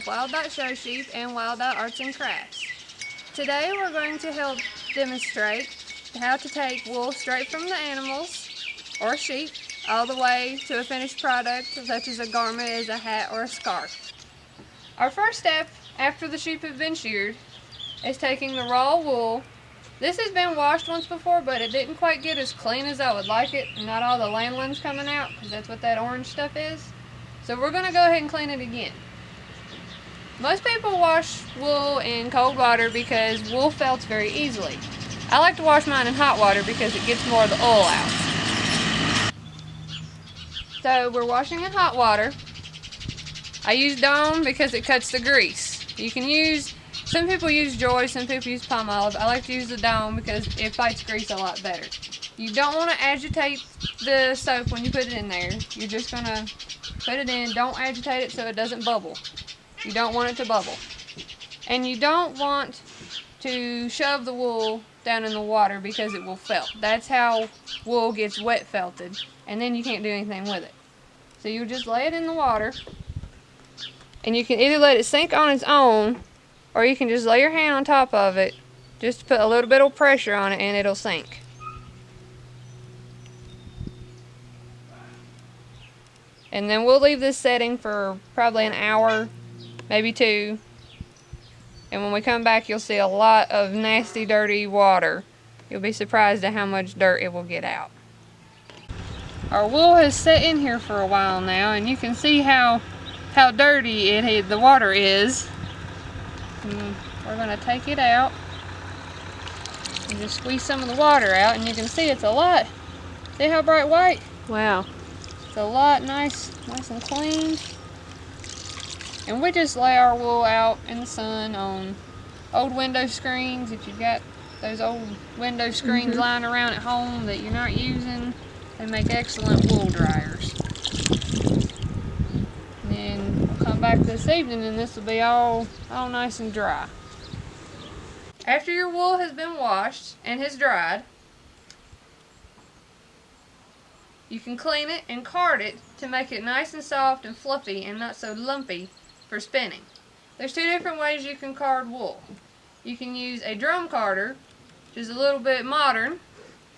of Wild Show Sheep and Wild Arts and Crafts. Today we're going to help demonstrate how to take wool straight from the animals or sheep all the way to a finished product such as a garment, as a hat, or a scarf. Our first step after the sheep have been sheared is taking the raw wool. This has been washed once before, but it didn't quite get as clean as I would like it. Not all the lanolins coming out, because that's what that orange stuff is. So we're going to go ahead and clean it again. Most people wash wool in cold water because wool felts very easily. I like to wash mine in hot water because it gets more of the oil out. So we're washing in hot water. I use Dawn because it cuts the grease. You can use, some people use Joy, some people use Palmolive. I like to use the Dawn because it fights grease a lot better. You don't want to agitate the soap when you put it in there. You're just going to put it in. Don't agitate it so it doesn't bubble. You don't want it to bubble. And you don't want to shove the wool down in the water because it will felt. That's how wool gets wet felted, and then you can't do anything with it. So you just lay it in the water, and you can either let it sink on its own, or you can just lay your hand on top of it, just to put a little bit of pressure on it, and it'll sink. And then we'll leave this setting for probably an hour, maybe 2. And when we come back, you'll see a lot of nasty, dirty water. You'll be surprised at how much dirt it will get out. Our wool has set in here for a while now, and you can see how dirty the water is. And we're going to take it out and just squeeze some of the water out, and you can see it's a lot. See how bright white? Wow. It's a lot nice and clean. And we just lay our wool out in the sun on old window screens. If you've got those old window screens lying around at home that you're not using, they make excellent wool dryers. And then we'll come back this evening and this will be all nice and dry. After your wool has been washed and has dried, you can clean it and card it to make it nice and soft and fluffy and not so lumpy for spinning. There's 2 different ways you can card wool. You can use a drum carder, which is a little bit modern,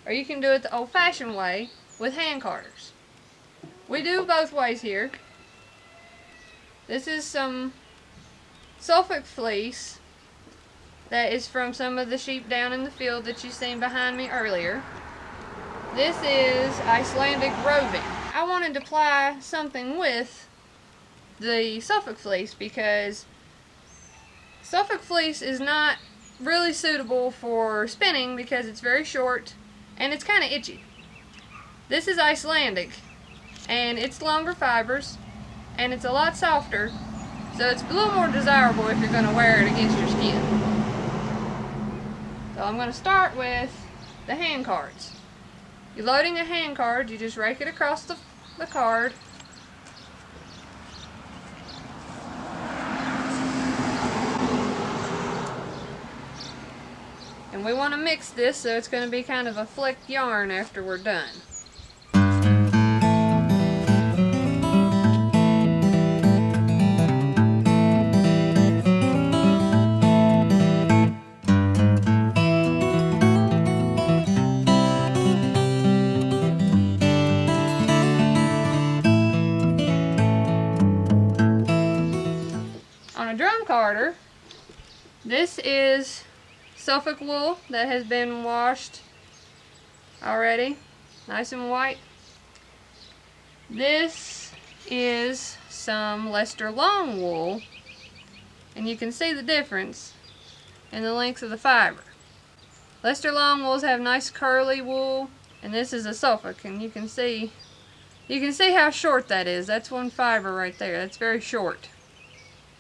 or you can do it the old-fashioned way with hand carders. We do both ways here. This is some Suffolk fleece that is from some of the sheep down in the field that you've seen behind me earlier. This is Icelandic roving. I wanted to apply something with the Suffolk fleece because Suffolk fleece is not really suitable for spinning because it's very short and it's kind of itchy. This is Icelandic, and it's longer fibers and it's a lot softer, so it's a little more desirable if you're going to wear it against your skin. So I'm going to start with the hand cards. You're loading a hand card, you just rake it across the card. And we want to mix this so it's going to be kind of a flicked yarn after we're done. On a drum carder, this is Suffolk wool that has been washed already, nice and white. This is some Leicester long wool, and you can see the difference in the length of the fiber. Leicester long wools have nice curly wool, and this is a Suffolk, and you can see how short that is. That's one fiber right there. That's very short.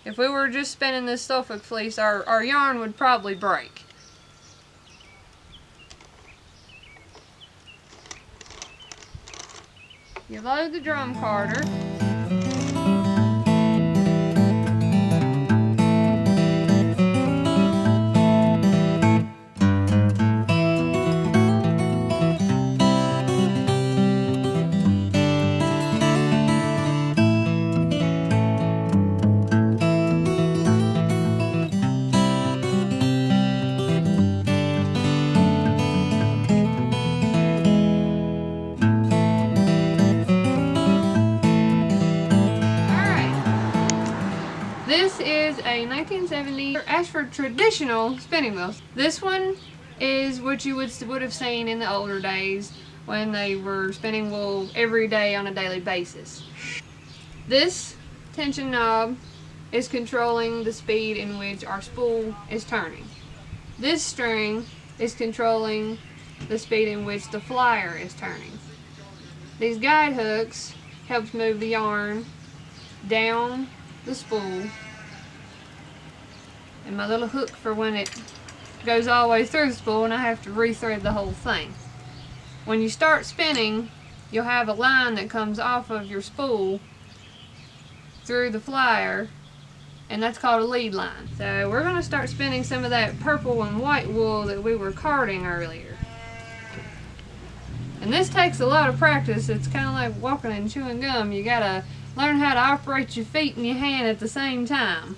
If we were just spinning this Suffolk fleece, our yarn would probably break. You load the drum carder. say in 1970 asked for traditional spinning wheels. This one is what you would have seen in the older days when they were spinning wool every day on a daily basis. This tension knob is controlling the speed in which our spool is turning. This string is controlling the speed in which the flyer is turning. These guide hooks helps move the yarn down the spool, and my little hook for when it goes all the way through the spool and I have to rethread the whole thing. When you start spinning, you'll have a line that comes off of your spool through the flyer, and that's called a lead line. So we're going to start spinning some of that purple and white wool that we were carding earlier. And this takes a lot of practice. It's kind of like walking and chewing gum. You gotta learn how to operate your feet and your hand at the same time.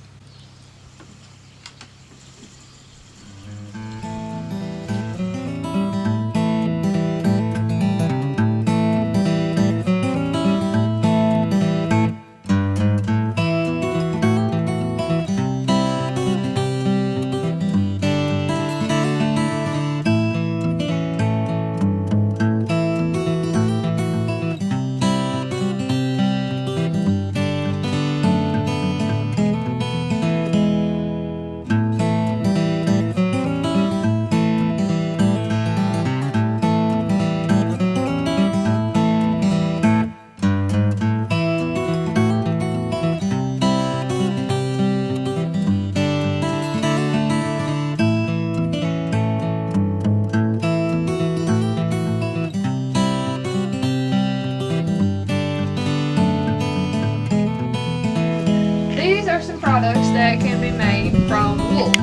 These are some products that can be made from wool.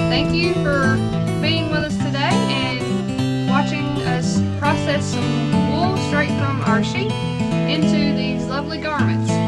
Thank you for being with us today and watching us process some wool straight from our sheep into these lovely garments.